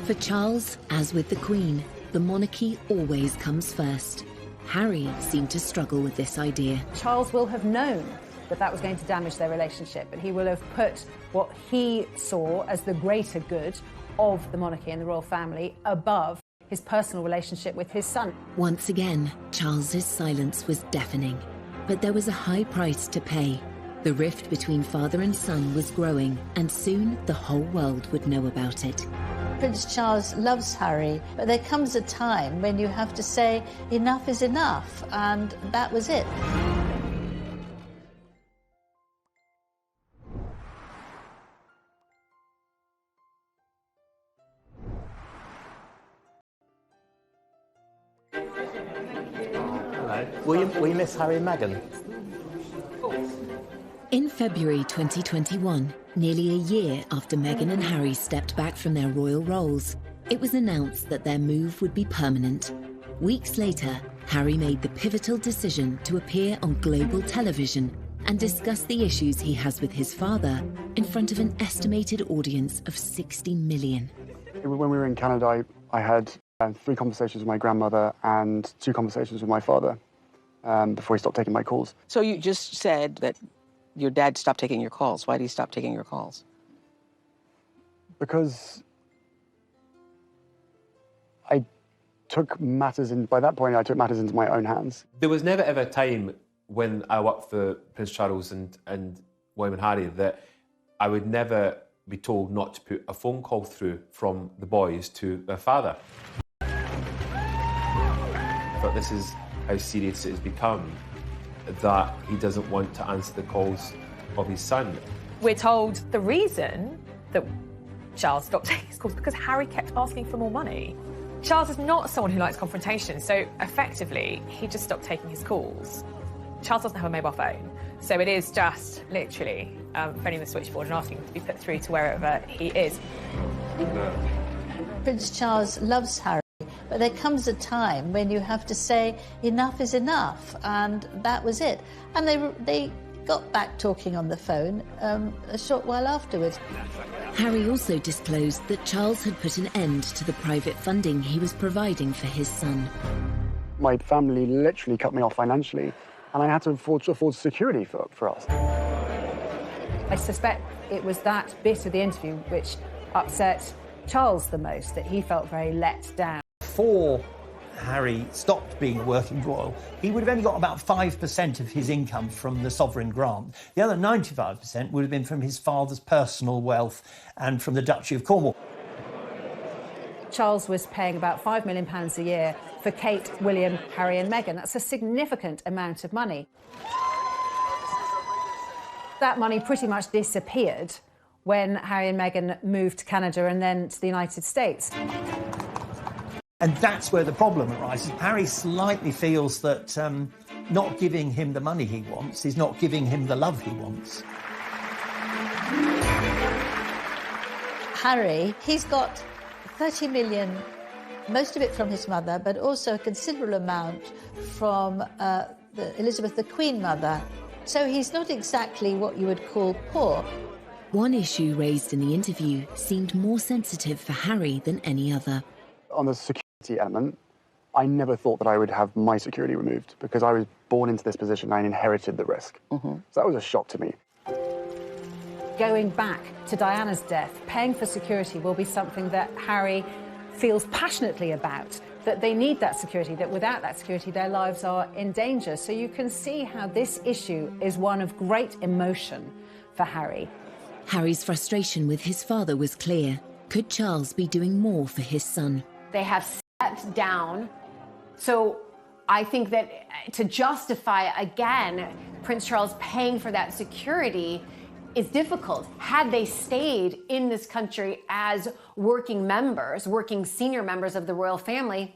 For Charles, as with the Queen, the monarchy always comes first. Harry seemed to struggle with this idea. Charles will have known that that was going to damage their relationship, but he will have put what he saw as the greater good of the monarchy and the royal family above his personal relationship with his son. Once again, Charles's silence was deafening, but there was a high price to pay. The rift between father and son was growing, and soon the whole world would know about it. Prince Charles loves Harry, but there comes a time when you have to say enough is enough, and that was it. Will you miss Harry and Meghan? In February 2021, nearly a year after Meghan and Harry stepped back from their royal roles, it was announced that their move would be permanent. Weeks later, Harry made the pivotal decision to appear on global television and discuss the issues he has with his father in front of an estimated audience of 60 million. When we were in Canada, I had 3 conversations with my grandmother and 2 conversations with my father before he stopped taking my calls. So you just said that your dad stopped taking your calls. Why did he stop taking your calls? Because I took matters in, by that point, I took matters into my own hands. There was never ever a time when I worked for Prince Charles and William and Harry that I would never be told not to put a phone call through from the boys to their father. But this is how serious it has become, that he doesn't want to answer the calls of his son. We're told the reason that Charles stopped taking his calls because Harry kept asking for more money. Charles is not someone who likes confrontation, so effectively, he just stopped taking his calls. Charles doesn't have a mobile phone, so it is just literally phoning the switchboard and asking to be put through to wherever he is. Prince Charles loves Harry, but there comes a time when you have to say enough is enough, and that was it. And they got back talking on the phone a short while afterwards. Harry also disclosed that Charles had put an end to the private funding he was providing for his son. My family literally cut me off financially, and I had to afford security for us. I suspect it was that bit of the interview which upset Charles the most, that he felt very let down. Before Harry stopped being a working royal, he would have only got about 5% of his income from the sovereign grant. The other 95% would have been from his father's personal wealth and from the Duchy of Cornwall. Charles was paying about £5 million a year for Kate, William, Harry and Meghan. That's a significant amount of money. That money pretty much disappeared when Harry and Meghan moved to Canada and then to the United States. And that's where the problem arises. Harry slightly feels that not giving him the money he wants is not giving him the love he wants. Harry, he's got 30 million, most of it from his mother, but also a considerable amount from Elizabeth, the Queen Mother. So he's not exactly what you would call poor. One issue raised in the interview seemed more sensitive for Harry than any other. On the security element, I never thought that I would have my security removed because I was born into this position and I inherited the risk. So that was a shock to me. Going back to Diana's death, paying for security will be something that Harry feels passionately about, that they need that security, that without that security their lives are in danger. So you can see how this issue is one of great emotion for Harry. Harry's frustration with his father was clear. Could Charles be doing more for his son? They have stepped down. So I think that to justify, again, Prince Charles paying for that security is difficult. Had they stayed in this country as working members, working senior members of the royal family,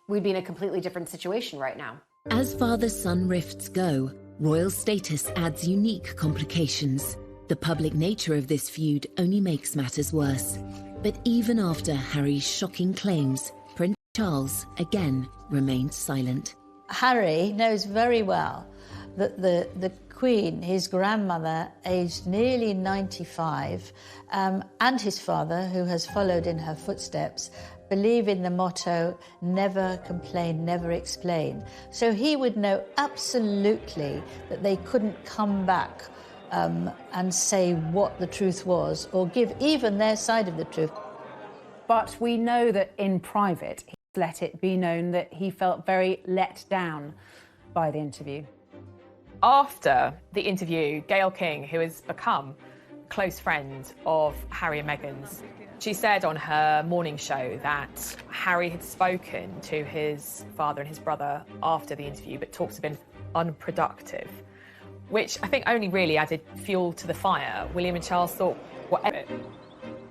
we'd be in a completely different situation right now. As father-son rifts go, royal status adds unique complications. The public nature of this feud only makes matters worse. But even after Harry's shocking claims, Charles, again, remained silent. Harry knows very well that the Queen, his grandmother, aged nearly 95, and his father, who has followed in her footsteps, believe in the motto, never complain, never explain. So he would know absolutely that they couldn't come back and say what the truth was, or give even their side of the truth. But we know that in private, he let it be known that he felt very let down by the interview. After the interview, Gayle King, who has become a close friend of Harry and Meghan's, she said on her morning show that Harry had spoken to his father and his brother after the interview, but talks have been unproductive, which I think only really added fuel to the fire. William and Charles thought, whatever.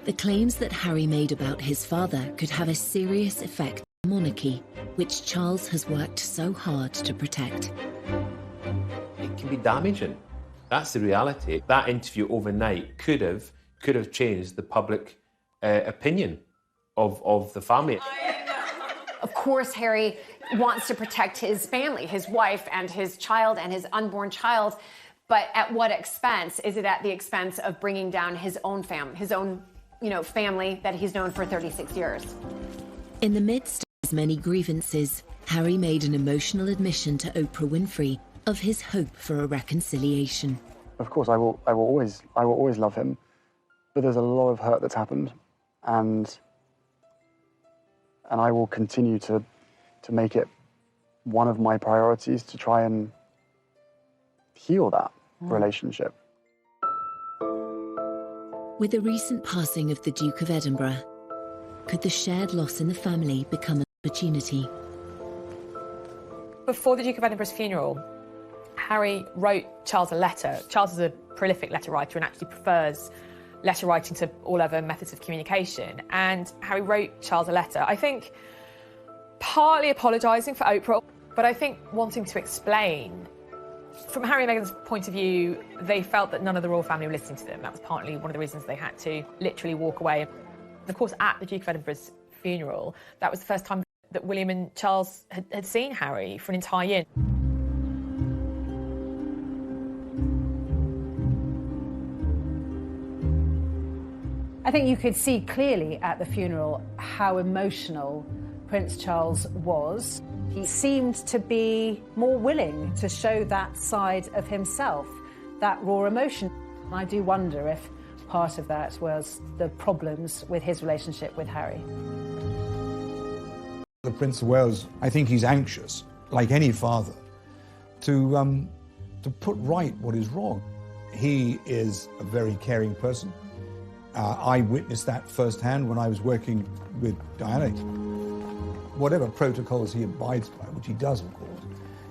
The claims that Harry made about his father could have a serious effect on the monarchy, which Charles has worked so hard to protect. It can be damaging. That's the reality. That interview overnight could have changed the public opinion of the family. Of course, Harry wants to protect his family, his wife and his child and his unborn child, but at what expense? Is it at the expense of bringing down his own family, family that he's known for 36 years? In the midst of his many grievances, Harry made an emotional admission to Oprah Winfrey of his hope for a reconciliation. Of course, I will always love him, but there's a lot of hurt that's happened, and I will continue to make it one of my priorities to try and heal that relationship. With the recent passing of the Duke of Edinburgh, could the shared loss in the family become an opportunity? Before the Duke of Edinburgh's funeral, Harry wrote Charles a letter. Charles is a prolific letter writer and actually prefers letter writing to all other methods of communication. And Harry wrote Charles a letter, I think partly apologising for Oprah, but I think wanting to explain. From Harry and Meghan's point of view, they felt that none of the royal family were listening to them. That was partly one of the reasons they had to literally walk away. And of course, at the Duke of Edinburgh's funeral, that was the first time that William and Charles had seen Harry for an entire year. I think you could see clearly at the funeral how emotional Prince Charles was. He seemed to be more willing to show that side of himself, that raw emotion. And I do wonder if part of that was the problems with his relationship with Harry. The Prince of Wales, I think he's anxious, like any father, to put right what is wrong. He is a very caring person. I witnessed that firsthand when I was working with Diana. Whatever protocols he abides by, which he does, of course,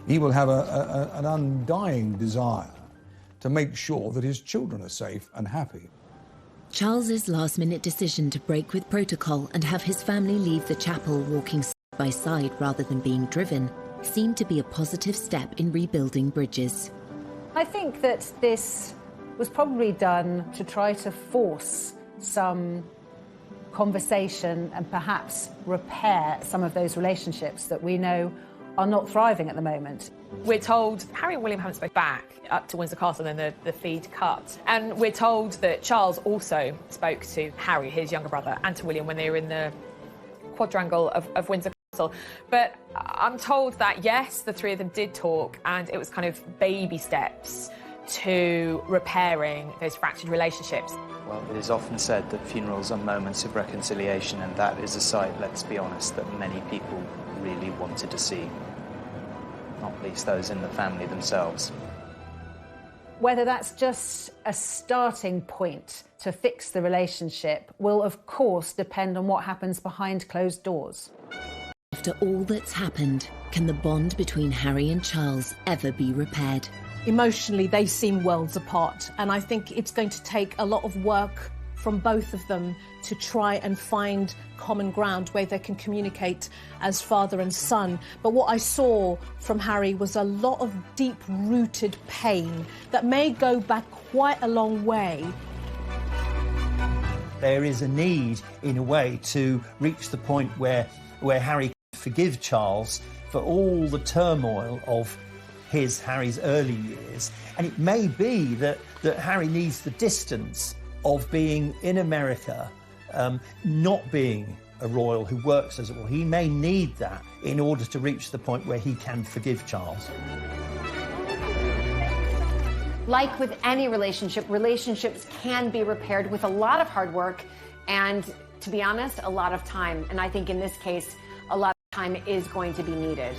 he will have an undying desire to make sure that his children are safe and happy. Charles's last-minute decision to break with protocol and have his family leave the chapel walking side by side rather than being driven seemed to be a positive step in rebuilding bridges. I think that this was probably done to try to force some conversation and perhaps repair some of those relationships that we know are not thriving at the moment. We're told Harry and William haven't spoken back up to Windsor Castle, and then the feed cut. And we're told that Charles also spoke to Harry, his younger brother, and to William when they were in the quadrangle of Windsor Castle. But I'm told that, yes, the three of them did talk, and it was kind of baby steps to repairing those fractured relationships. Well, it is often said that funerals are moments of reconciliation, and that is a sight, let's be honest, that many people really wanted to see, not least those in the family themselves. Whether that's just a starting point to fix the relationship will, of course, depend on what happens behind closed doors. After all that's happened, can the bond between Harry and Charles ever be repaired? Emotionally, they seem worlds apart, and I think it's going to take a lot of work from both of them to try and find common ground where they can communicate as father and son. But what I saw from Harry was a lot of deep-rooted pain that may go back quite a long way. There is a need, in a way, to reach the point where Harry forgive Charles for all the turmoil of Harry's early years. And it may be that Harry needs the distance of being in America, not being a royal who works as a royal. He may need that in order to reach the point where he can forgive Charles. Like with any relationship, relationships can be repaired with a lot of hard work and, to be honest, a lot of time. And I think in this case, a lot of time is going to be needed.